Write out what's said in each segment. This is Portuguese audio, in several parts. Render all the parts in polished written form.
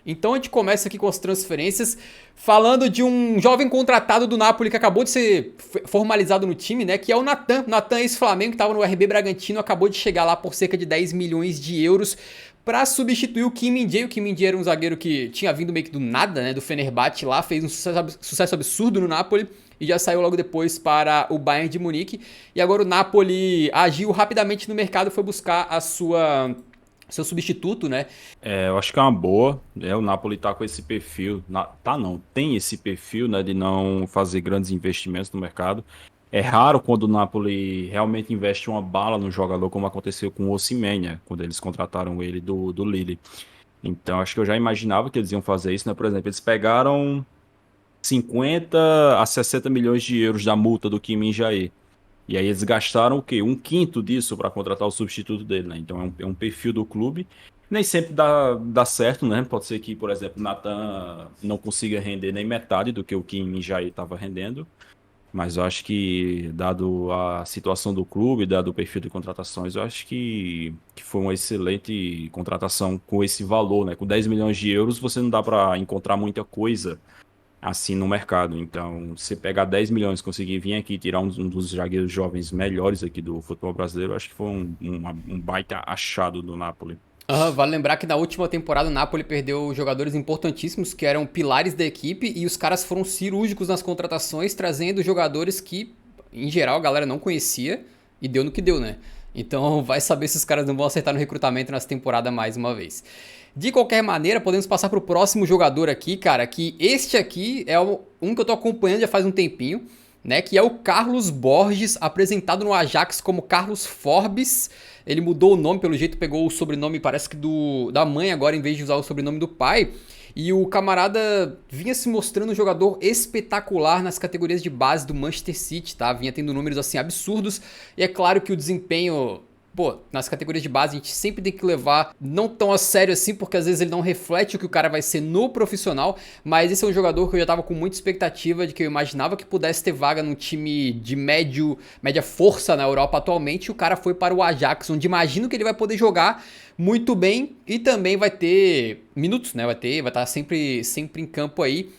Então a gente começa aqui com as transferências, falando de um jovem contratado do Napoli que acabou de ser formalizado no time, né? Que é o Natan. Natan, ex-Flamengo, que estava no RB Bragantino, acabou de chegar lá por cerca de 10 milhões de euros para substituir o Kim Min-jae. O Kim Min-jae era um zagueiro que tinha vindo meio que do nada, né? Do Fenerbahçe lá, fez um sucesso absurdo no Napoli e já saiu logo depois para o Bayern de Munique. E agora o Napoli agiu rapidamente no mercado, foi buscar a seu substituto, né? Eu acho que é uma boa. O Napoli tá com esse perfil, tá não, tem esse perfil, né, de não fazer grandes investimentos no mercado. É raro quando o Napoli realmente investe uma bala no jogador, como aconteceu com o Osimhen, né, quando eles contrataram ele do Lille. Então, acho que eu já imaginava que eles iam fazer isso, né? Por exemplo, eles pegaram 50 a 60 milhões de euros da multa do Kim Min-jae. E aí eles gastaram o quê? Um quinto disso para contratar o substituto dele, né? Então é um perfil do clube. Nem sempre dá certo, né? Pode ser que, por exemplo, o Nathan não consiga render nem metade do que o Kim Min-jae estava rendendo. Mas eu acho que, dado a situação do clube, dado o perfil de contratações, eu acho que foi uma excelente contratação com esse valor, né? Com 10 milhões de euros, você não dá para encontrar muita coisa assim no mercado. Então, se pegar 10 milhões e conseguir vir aqui e tirar um dos zagueiros jovens melhores aqui do futebol brasileiro, acho que foi um baita achado do Napoli. Vale lembrar que na última temporada o Napoli perdeu jogadores importantíssimos que eram pilares da equipe e os caras foram cirúrgicos nas contratações, trazendo jogadores que, em geral, a galera não conhecia e deu no que deu, né? Então vai saber se os caras não vão acertar no recrutamento nessa temporada mais uma vez. De qualquer maneira, podemos passar para o próximo jogador aqui, cara, que este aqui é um que eu tô acompanhando já faz um tempinho, né, que é o Carlos Borges, apresentado no Ajax como Carlos Forbes. Ele mudou o nome, pelo jeito pegou o sobrenome, parece que da mãe agora, em vez de usar o sobrenome do pai. E o camarada vinha se mostrando um jogador espetacular nas categorias de base do Manchester City, tá? Vinha tendo números assim absurdos. E é claro que o desempenho, pô, nas categorias de base a gente sempre tem que levar não tão a sério assim, porque às vezes ele não reflete o que o cara vai ser no profissional, mas esse é um jogador que eu já tava com muita expectativa, de que eu imaginava que pudesse ter vaga num time de média força na Europa atualmente, e o cara foi para o Ajax, onde imagino que ele vai poder jogar muito bem e também vai ter minutos, né? Vai estar sempre em campo aí.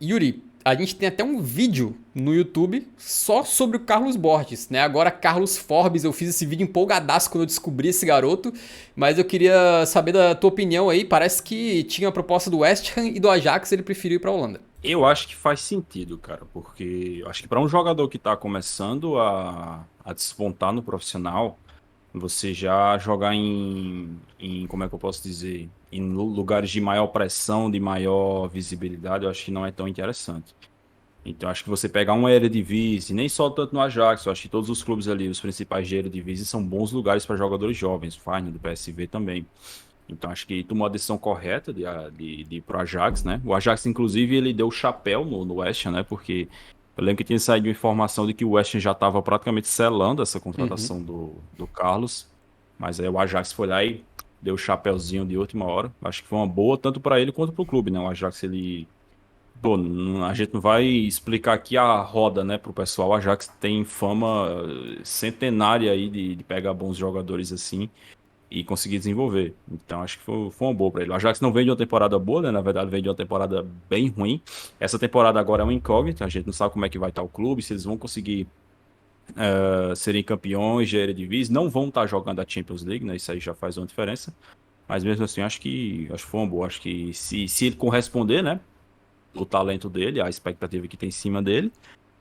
Yuri, a gente tem até um vídeo no YouTube só sobre o Carlos Borges, né? Agora Carlos Forbes, eu fiz esse vídeo empolgadaço quando eu descobri esse garoto, mas eu queria saber da tua opinião aí. Parece que tinha a proposta do West Ham e do Ajax, ele preferiu ir pra Holanda. Eu acho que faz sentido, cara, porque eu acho que para um jogador que está começando a despontar no profissional, você já jogar como é que eu posso dizer, em lugares de maior pressão, de maior visibilidade, eu acho que não é tão interessante. Então, acho que você pegar um Eredivisie, nem só tanto no Ajax, eu acho que todos os clubes ali, os principais de Eredivisie, são bons lugares para jogadores jovens, o Feyenoord, do PSV também. Então, acho que tomou a decisão correta de ir pro Ajax, né? O Ajax, inclusive, ele deu o chapéu no West Ham, né? Porque eu lembro que tinha saído uma informação de que o West Ham já estava praticamente selando essa Uhum. contratação do Carlos, mas aí o Ajax foi lá e deu o chapéuzinho de última hora. Acho que foi uma boa tanto para ele quanto para o clube, né? O Ajax, ele pô, a gente não vai explicar aqui a roda, né, pro pessoal. A Ajax tem fama centenária aí de pegar bons jogadores assim e conseguir desenvolver. Então acho que foi uma boa para ele. O Ajax não vem de uma temporada boa, né? Na verdade, vem de uma temporada bem ruim. Essa temporada agora é uma incógnita. A gente não sabe como é que vai estar o clube, se eles vão conseguir serem campeões de Eredivisie. Não vão estar jogando a Champions League, né? Isso aí já faz uma diferença. Mas mesmo assim, acho que foi uma boa. Acho que se ele corresponder, né? O talento dele, a expectativa que tem em cima dele.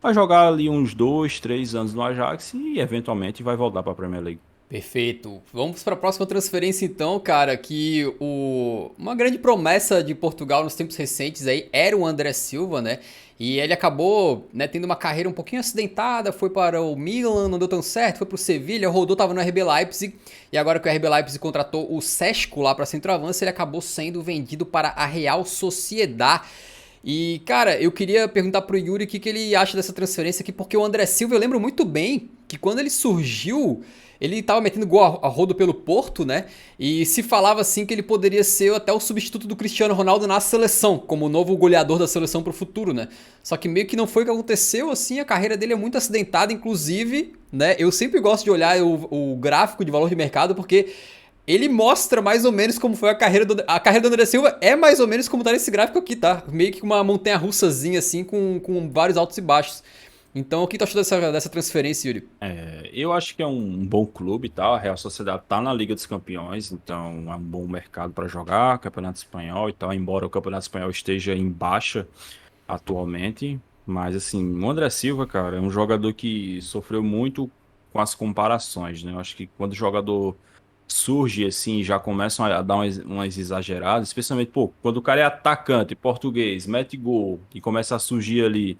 Vai jogar ali uns 2, 3 anos no Ajax e eventualmente vai voltar para a Premier League. Perfeito. Vamos para a próxima transferência então, cara, que uma grande promessa de Portugal nos tempos recentes aí era o André Silva, né? E ele acabou, né, tendo uma carreira um pouquinho acidentada, foi para o Milan, não deu tão certo, foi para o Sevilha, rodou, tava no RB Leipzig, e agora que o RB Leipzig contratou o Sesco lá para centroavance, ele acabou sendo vendido para a Real Sociedad. E, cara, eu queria perguntar pro Yuri o que ele acha dessa transferência aqui, porque o André Silva, eu lembro muito bem que quando ele surgiu, ele tava metendo gol a rodo pelo Porto, né? E se falava assim que ele poderia ser até o substituto do Cristiano Ronaldo na seleção, como o novo goleador da seleção pro futuro, né? Só que meio que não foi o que aconteceu, assim, a carreira dele é muito acidentada, inclusive, né? Eu sempre gosto de olhar o gráfico de valor de mercado, porque ele mostra mais ou menos como foi a carreira do... A carreira do André Silva é mais ou menos como tá nesse gráfico aqui, tá? Meio que uma montanha-russazinha, assim, com vários altos e baixos. Então, o que tu achou dessa transferência, Yuri? Eu acho que é um bom clube, tá? A Real Sociedade tá na Liga dos Campeões, então é um bom mercado para jogar, Campeonato Espanhol e tal, embora o Campeonato Espanhol esteja em baixa atualmente. Mas, assim, o André Silva, cara, é um jogador que sofreu muito com as comparações, né? Eu acho que quando o jogador surge assim, já começam a dar umas exageradas, especialmente, pô, quando o cara é atacante, português, mete gol e começa a surgir ali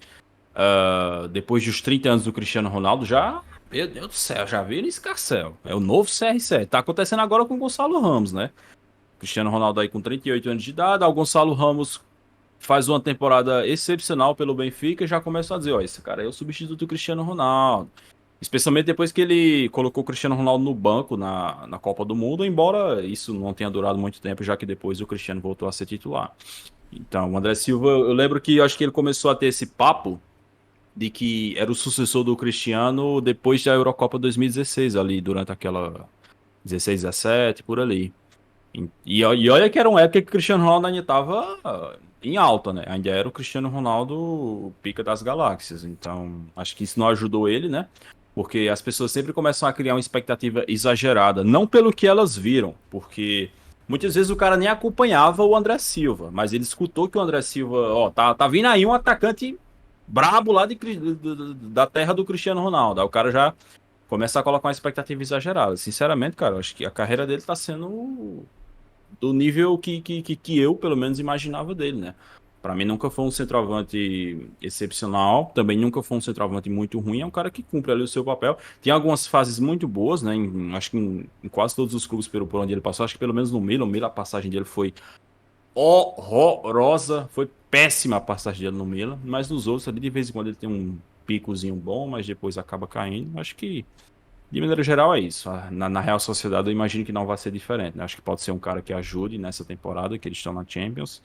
depois dos 30 anos do Cristiano Ronaldo, já, meu Deus do céu, já vira escarcel. É o novo CR7. Tá acontecendo agora com o Gonçalo Ramos, né? Cristiano Ronaldo aí com 38 anos de idade, o Gonçalo Ramos faz uma temporada excepcional pelo Benfica e já começa a dizer, ó, esse cara é o substituto do Cristiano Ronaldo. Especialmente depois que ele colocou o Cristiano Ronaldo no banco na Copa do Mundo, embora isso não tenha durado muito tempo, já que depois o Cristiano voltou a ser titular. Então, o André Silva, eu lembro que eu acho que ele começou a ter esse papo de que era o sucessor do Cristiano depois da Eurocopa 2016, ali, durante aquela 16, 17, por ali. E olha que era uma época que o Cristiano Ronaldo ainda estava em alta, né? Ainda era o Cristiano Ronaldo pica das galáxias. Então, acho que isso não ajudou ele, né? Porque as pessoas sempre começam a criar uma expectativa exagerada, não pelo que elas viram, porque muitas vezes o cara nem acompanhava o André Silva, mas ele escutou que o André Silva, ó, tá vindo aí um atacante brabo lá da terra do Cristiano Ronaldo. Aí o cara já começa a colocar uma expectativa exagerada. Sinceramente, cara, eu acho que a carreira dele tá sendo do nível que eu, pelo menos, imaginava dele, né? Pra mim nunca foi um centroavante excepcional, também nunca foi um centroavante muito ruim, é um cara que cumpre ali o seu papel. Tem algumas fases muito boas, né? Acho que em quase todos os clubes por onde ele passou, acho que pelo menos no Milan a passagem dele foi horrorosa, foi péssima a passagem dele no Milan, mas nos outros ali de vez em quando ele tem um picozinho bom, mas depois acaba caindo. Acho que de maneira geral é isso. Na Real Sociedade eu imagino que não vai ser diferente, né? Acho que pode ser um cara que ajude nessa temporada, que eles estão na Champions,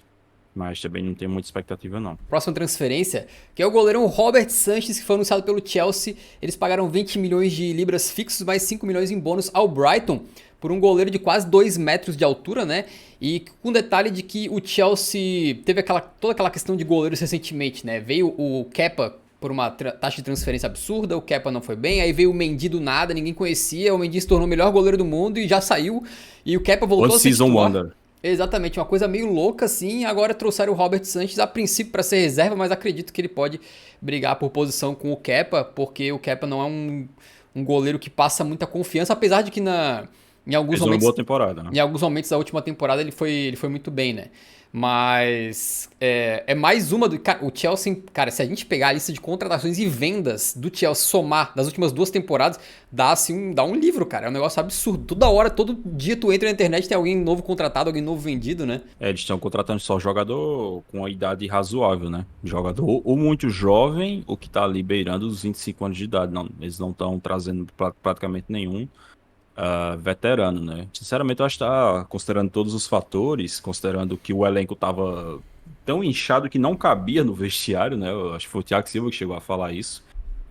mas também não tenho muita expectativa não. Próxima transferência, que é o goleirão Robert Sanchez, que foi anunciado pelo Chelsea. Eles pagaram 20 milhões de libras fixos, mais 5 milhões em bônus ao Brighton, por um goleiro de quase 2 metros de altura, né? E com detalhe de que o Chelsea teve toda aquela questão de goleiros recentemente, né? Veio o Kepa por uma taxa de transferência absurda, o Kepa não foi bem, aí veio o Mendy do nada, ninguém conhecia, o Mendy se tornou o melhor goleiro do mundo e já saiu, e o Kepa voltou a ser Season titular. Wonder. Exatamente, uma coisa meio louca assim. Agora trouxeram o Robert Sanchez a princípio para ser reserva, mas acredito que ele pode brigar por posição com o Kepa, porque o Kepa não é um goleiro que passa muita confiança, apesar de que em alguns Fez uma momentos, boa temporada, né? em alguns momentos da última temporada ele foi muito bem, né? Mas é mais uma do. Cara, o Chelsea, cara, se a gente pegar a lista de contratações e vendas do Chelsea, somar das últimas 2 temporadas, dá um livro, cara. É um negócio absurdo. Toda hora, todo dia tu entra na internet tem alguém novo contratado, alguém novo vendido, né? Eles estão contratando só jogador com a idade razoável, né? Jogador ou muito jovem, ou que tá ali beirando os 25 anos de idade. Não, eles não estão trazendo praticamente nenhum veterano, né? Sinceramente, eu acho que tá considerando todos os fatores, considerando que o elenco tava tão inchado que não cabia no vestiário, né? Eu acho que foi o Thiago Silva que chegou a falar isso.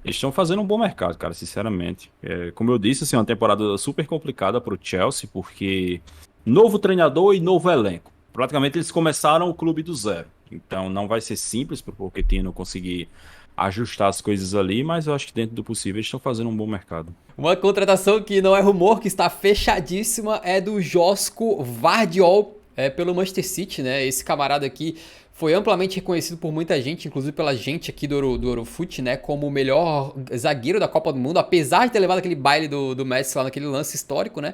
Eles estão fazendo um bom mercado, cara, sinceramente. Como eu disse, assim, é uma temporada super complicada para o Chelsea, porque novo treinador e novo elenco. Praticamente eles começaram o clube do zero. Então não vai ser simples para o Pochettino conseguir ajustar as coisas ali, mas eu acho que dentro do possível eles estão fazendo um bom mercado. Uma contratação que não é rumor, que está fechadíssima, é do Josko Vardiol pelo Manchester City, né? Esse camarada aqui foi amplamente reconhecido por muita gente, inclusive pela gente aqui do Eurofoot, né? Como o melhor zagueiro da Copa do Mundo, apesar de ter levado aquele baile do Messi lá naquele lance histórico, né?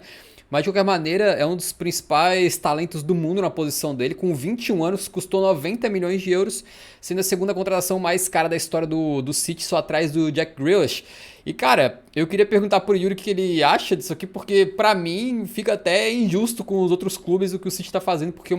Mas de qualquer maneira, é um dos principais talentos do mundo na posição dele. Com 21 anos, custou 90 milhões de euros, sendo a segunda contratação mais cara da história do City, só atrás do Jack Grealish. E cara, eu queria perguntar pro Yuri o que ele acha disso aqui, porque pra mim fica até injusto com os outros clubes o que o City tá fazendo, porque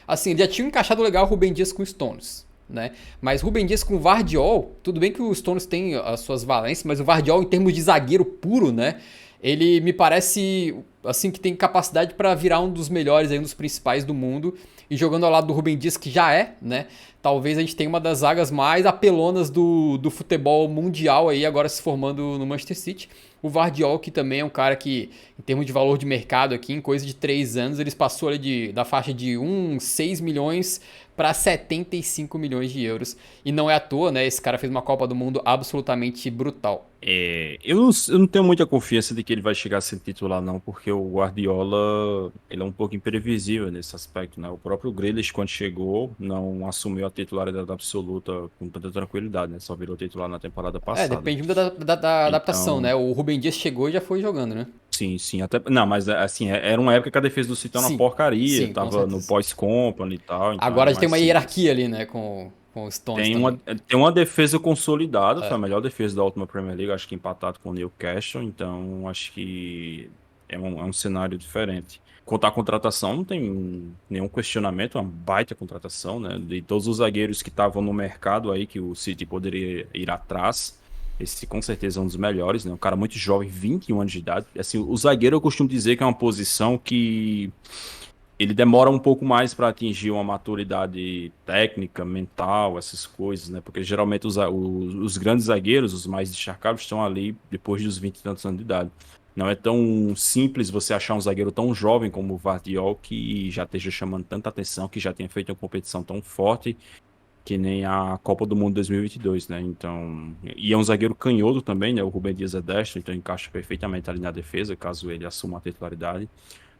assim, ele já tinha encaixado legal o Rúben Dias com o Stones, né? Mas Rúben Dias com o Vardiol, tudo bem que o Stones tem as suas valências, mas o Vardiol em termos de zagueiro puro, né? Ele me parece assim que tem capacidade para virar um dos melhores, aí, um dos principais do mundo. E jogando ao lado do Rúben Dias, que já é, né? Talvez a gente tenha uma das zagas mais apelonas do futebol mundial aí, agora se formando no Manchester City. O Vardiol, que também é um cara que, em termos de valor de mercado aqui, em coisa de 3 anos, eles passou ali da faixa de 6 milhões para 75 milhões de euros. E não é à toa, né? Esse cara fez uma Copa do Mundo absolutamente brutal. Eu não tenho muita confiança de que ele vai chegar a ser titular, não, porque o Guardiola, ele é um pouco imprevisível nesse aspecto, né? O próprio Grealish, quando chegou, não assumiu a titularidade absoluta com tanta tranquilidade, né? Só virou titular na temporada passada. Depende muito da adaptação, né? Então, O Rubem Dias chegou e já foi jogando, né? sim, sim, até, não, mas assim, era uma época que a defesa do City era uma Sim, porcaria, sim, com tava no certeza. pós-company e tal, Agora então, já tem uma assim, hierarquia ali, né? Com os Stones Tem também. uma defesa consolidada, foi a melhor defesa da última Premier League, acho que empatado com o Newcastle, então acho que é um cenário diferente. Quanto à contratação, não tem nenhum questionamento, é uma baita contratação, né? De todos os zagueiros que estavam no mercado aí, que o City poderia ir atrás, esse com certeza é um dos melhores, né? Um cara muito jovem, 21 anos de idade. Assim, o zagueiro eu costumo dizer que é uma posição que ele demora um pouco mais para atingir uma maturidade técnica, mental, essas coisas, né? Porque geralmente os grandes zagueiros, os mais destacados, estão ali depois dos 20 e tantos anos de idade. Não é tão simples você achar um zagueiro tão jovem como o Vardiol que já esteja chamando tanta atenção, que já tenha feito uma competição tão forte que nem a Copa do Mundo 2022, né? Então, e é um zagueiro canhoto também, né? O Rubem Dias é destro, então encaixa perfeitamente ali na defesa, caso ele assuma a titularidade.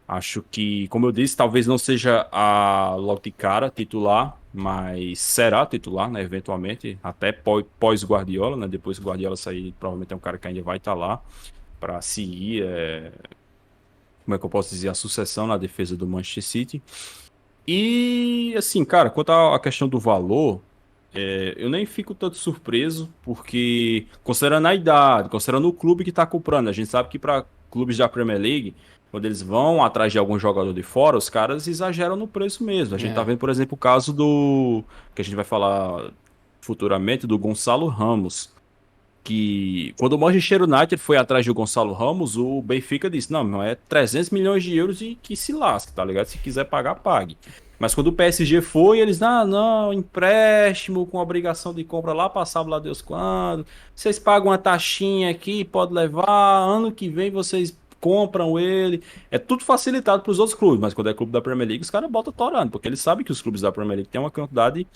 Acho que, como eu disse, talvez não seja a logo de cara titular, mas será titular, né? Eventualmente, até pós-Guardiola, né? Depois que o Guardiola sair, provavelmente é um cara que ainda vai estar lá para seguir, como é que eu posso dizer, a sucessão na defesa do Manchester City. E, assim, cara, quanto à questão do valor, eu nem fico tanto surpreso, porque considerando a idade, considerando o clube que está comprando, a gente sabe que para clubes da Premier League, quando eles vão atrás de algum jogador de fora, os caras exageram no preço mesmo. A gente tá É. vendo, por exemplo, o caso do, que a gente vai falar futuramente, do Gonçalo Ramos, que quando o Manchester United foi atrás do Gonçalo Ramos, o Benfica disse, não é 300 milhões de euros e que se lasque, tá ligado? Se quiser pagar, pague. Mas quando o PSG foi, eles, não, empréstimo com obrigação de compra lá, passava lá Deus quando. Vocês pagam uma taxinha aqui, pode levar, ano que vem vocês compram ele. É tudo facilitado para os outros clubes, mas quando é clube da Premier League, os caras botam torando, porque eles sabem que os clubes da Premier League têm uma quantidade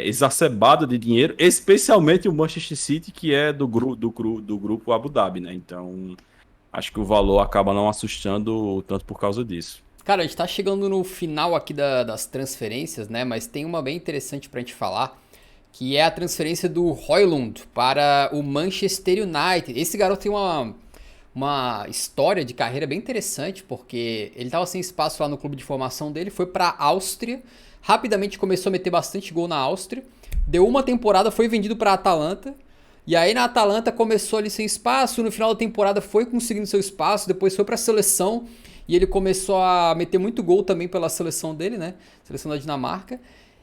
exacerbada de dinheiro, especialmente o Manchester City, que é do grupo Abu Dhabi, né? Então, acho que o valor acaba não assustando tanto por causa disso. Cara, a gente tá chegando no final aqui das transferências, né? Mas tem uma bem interessante pra gente falar, que é a transferência do Højlund para o Manchester United. Esse garoto tem uma história de carreira bem interessante, porque ele estava sem espaço lá no clube de formação dele, foi para a Áustria, rapidamente começou a meter bastante gol na Áustria, deu uma temporada, foi vendido para a Atalanta, e aí na Atalanta começou ali sem espaço, no final da temporada foi conseguindo seu espaço, depois foi para a seleção, e ele começou a meter muito gol também pela seleção dele, né? Seleção da Dinamarca.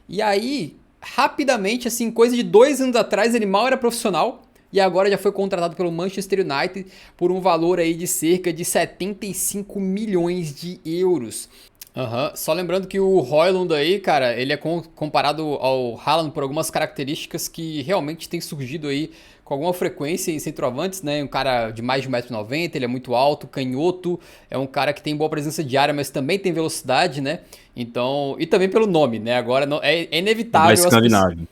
E aí, rapidamente, assim, coisa de 2 anos atrás, ele mal era profissional, e agora já foi contratado pelo Manchester United por um valor aí de cerca de 75 milhões de euros. Uhum. Só lembrando que o Højlund aí, cara, ele é comparado ao Haaland por algumas características que realmente têm surgido aí com alguma frequência em centroavantes, né? Um cara de mais de 1,90 m, ele é muito alto, canhoto, é um cara que tem boa presença de área, mas também tem velocidade, né? Então, e também pelo nome, né? Agora é Da inevitável Escandinávia.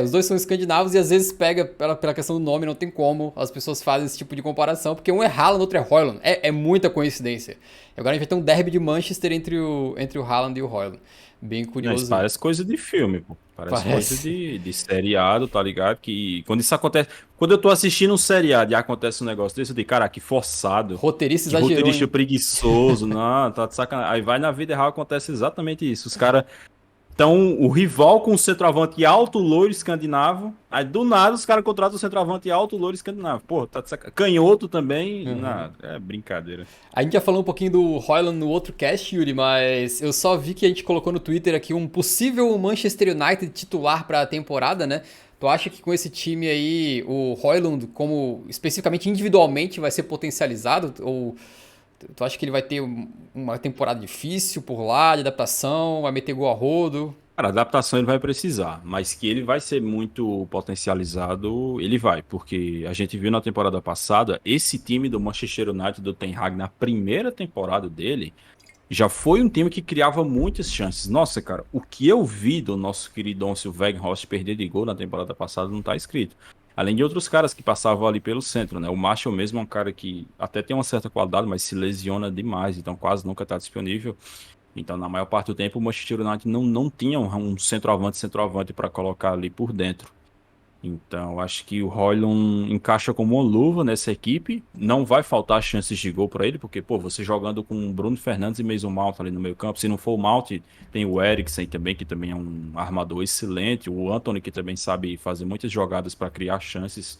os dois são escandinavos e às vezes pega pela questão do nome, não tem como as pessoas fazem esse tipo de comparação, porque um é Haaland, outro é Højlund. É muita coincidência. Agora a gente vai ter um derby de Manchester entre o Haaland e o Højlund. Bem Não, isso curioso. parece coisa de filme, pô. Parece coisa Parece. de seriado, tá ligado? Que quando isso acontece. Quando eu tô assistindo um seriado e acontece um negócio desse, eu digo, cara, que forçado. Roteirista Que exagerou, roteirista hein? preguiçoso. Não, tá de sacanagem. Aí vai na vida real, acontece exatamente isso. Os caras. Então, o rival com o centroavante alto, loiro, escandinavo. Aí, do nada, os caras contratam o centroavante alto, loiro, escandinavo. Pô, tá de sacanagem. Canhoto também. Uhum. Não, é brincadeira. A gente já falou um pouquinho do Højlund no outro cast, Yuri, mas eu só vi que a gente colocou no Twitter aqui um possível Manchester United titular para a temporada, né? Tu acha que com esse time aí, o Højlund, como especificamente individualmente, vai ser potencializado? Ou tu acha que ele vai ter uma temporada difícil por lá, de adaptação, vai meter gol a rodo? Cara, adaptação ele vai precisar, mas que ele vai ser muito potencializado, ele vai, porque a gente viu na temporada passada, esse time do Manchester United do Ten Hag na primeira temporada dele, já foi um time que criava muitas chances. Nossa, cara, o que eu vi do nosso queridôncio Weghorst perder de gol na temporada passada não tá escrito. Além de outros caras que passavam ali pelo centro, né? O Marshall mesmo é um cara que até tem uma certa qualidade, mas se lesiona demais, então quase nunca tá disponível. Então, na maior parte do tempo, o Manchester United não tinha um centroavante para colocar ali por dentro. Então, acho que o Højlund encaixa como uma luva nessa equipe. Não vai faltar chances de gol para ele, porque, pô, você jogando com Bruno Fernandes e Mason Mount ali no meio campo, se não for o Mount, tem o Eriksen também, que também é um armador excelente. O Antony, que também sabe fazer muitas jogadas para criar chances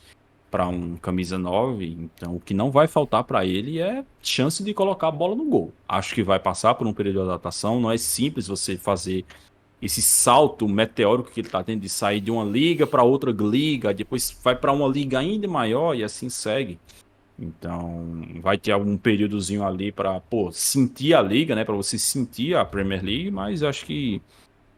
para um camisa 9. Então, o que não vai faltar para ele é chance de colocar a bola no gol. Acho que vai passar por um período de adaptação. Não é simples você fazer esse salto meteórico que ele está tendo de sair de uma liga para outra liga, depois vai para uma liga ainda maior e assim segue. Então, vai ter algum períodozinho ali para, pô, sentir a liga, né, para você sentir a Premier League, mas acho que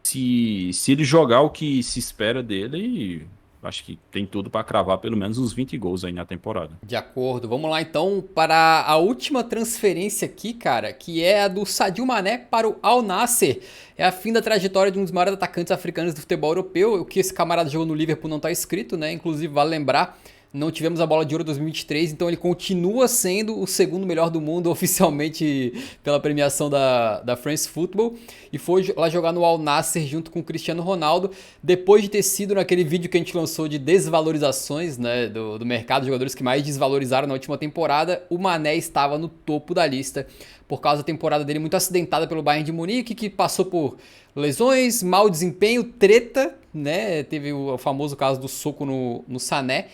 se ele jogar o que se espera dele, acho que tem tudo para cravar pelo menos uns 20 gols aí na temporada. De acordo. Vamos lá então para a última transferência aqui, cara, que é a do Sadio Mané para o Al Nassr. É a fim da trajetória de um dos maiores atacantes africanos do futebol europeu. O que esse camarada jogou no Liverpool não está escrito, né? Inclusive, vale lembrar, não tivemos a bola de ouro 2023, então ele continua sendo o segundo melhor do mundo oficialmente pela premiação da France Football. E foi lá jogar no Al Nassr junto com o Cristiano Ronaldo, depois de ter sido naquele vídeo que a gente lançou de desvalorizações, né, do mercado, jogadores que mais desvalorizaram na última temporada. O Mané estava no topo da lista por causa da temporada dele muito acidentada pelo Bayern de Munique, que passou por lesões, mau desempenho, treta, né? Teve o famoso caso do soco no Sané.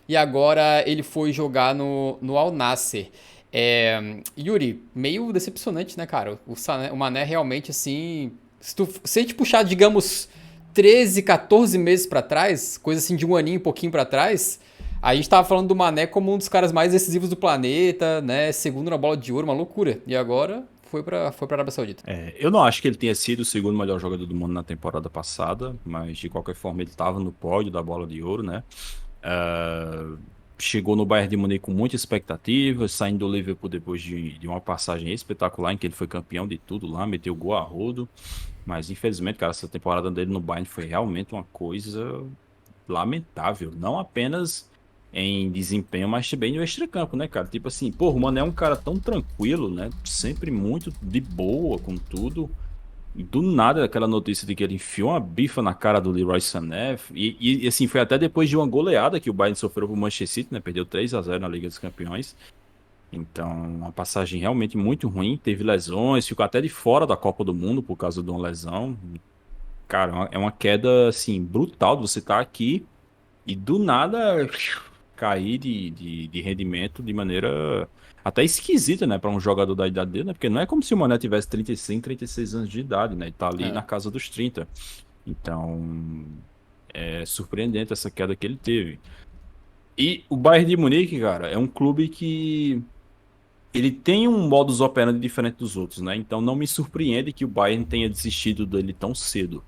E agora ele foi jogar no Al Nassr. Yuri, meio decepcionante, né, cara? O Mané realmente, assim... Se a gente puxar, digamos, 13, 14 meses pra trás, coisa assim de um aninho, um pouquinho pra trás, a gente tava falando do Mané como um dos caras mais decisivos do planeta, né? Segundo na bola de ouro, uma loucura. E agora foi pra Arábia Saudita. Eu não acho que ele tenha sido o segundo melhor jogador do mundo na temporada passada, mas de qualquer forma ele estava no pódio da bola de ouro, né? Ah, chegou no Bayern de Munique com muita expectativa, saindo do Liverpool depois de uma passagem espetacular em que ele foi campeão de tudo lá, meteu gol a rodo, mas infelizmente, cara, essa temporada dele no Bayern foi realmente uma coisa lamentável, não apenas em desempenho, mas também no extracampo, né, cara? Tipo assim, pô, o Mano é um cara tão tranquilo, né? Sempre muito de boa com tudo. E do nada, aquela notícia de que ele enfiou uma bifa na cara do Leroy Sané. Assim, foi até depois de uma goleada que o Bayern sofreu pro Manchester City, né? Perdeu 3-0 na Liga dos Campeões. Então, uma passagem realmente muito ruim. Teve lesões, ficou até de fora da Copa do Mundo por causa de uma lesão. Cara, é uma queda, assim, brutal de você estar aqui e do nada cair de rendimento de maneira até esquisita, né, para um jogador da idade dele, né? Porque não é como se o Mané tivesse 35, 36 anos de idade, né? Ele tá ali É. na casa dos 30. Então, é surpreendente essa queda que ele teve. E o Bayern de Munique, cara, é um clube que ele tem um modus operandi diferente dos outros, né? Então não me surpreende que o Bayern tenha desistido dele tão cedo.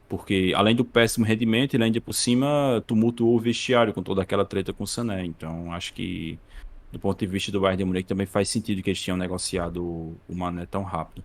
Porque, além do péssimo rendimento, ele ainda por cima tumultuou o vestiário com toda aquela treta com o Sané. Então, acho que, do ponto de vista do Bayern de Munique, também faz sentido que eles tinham negociado o Mané tão rápido.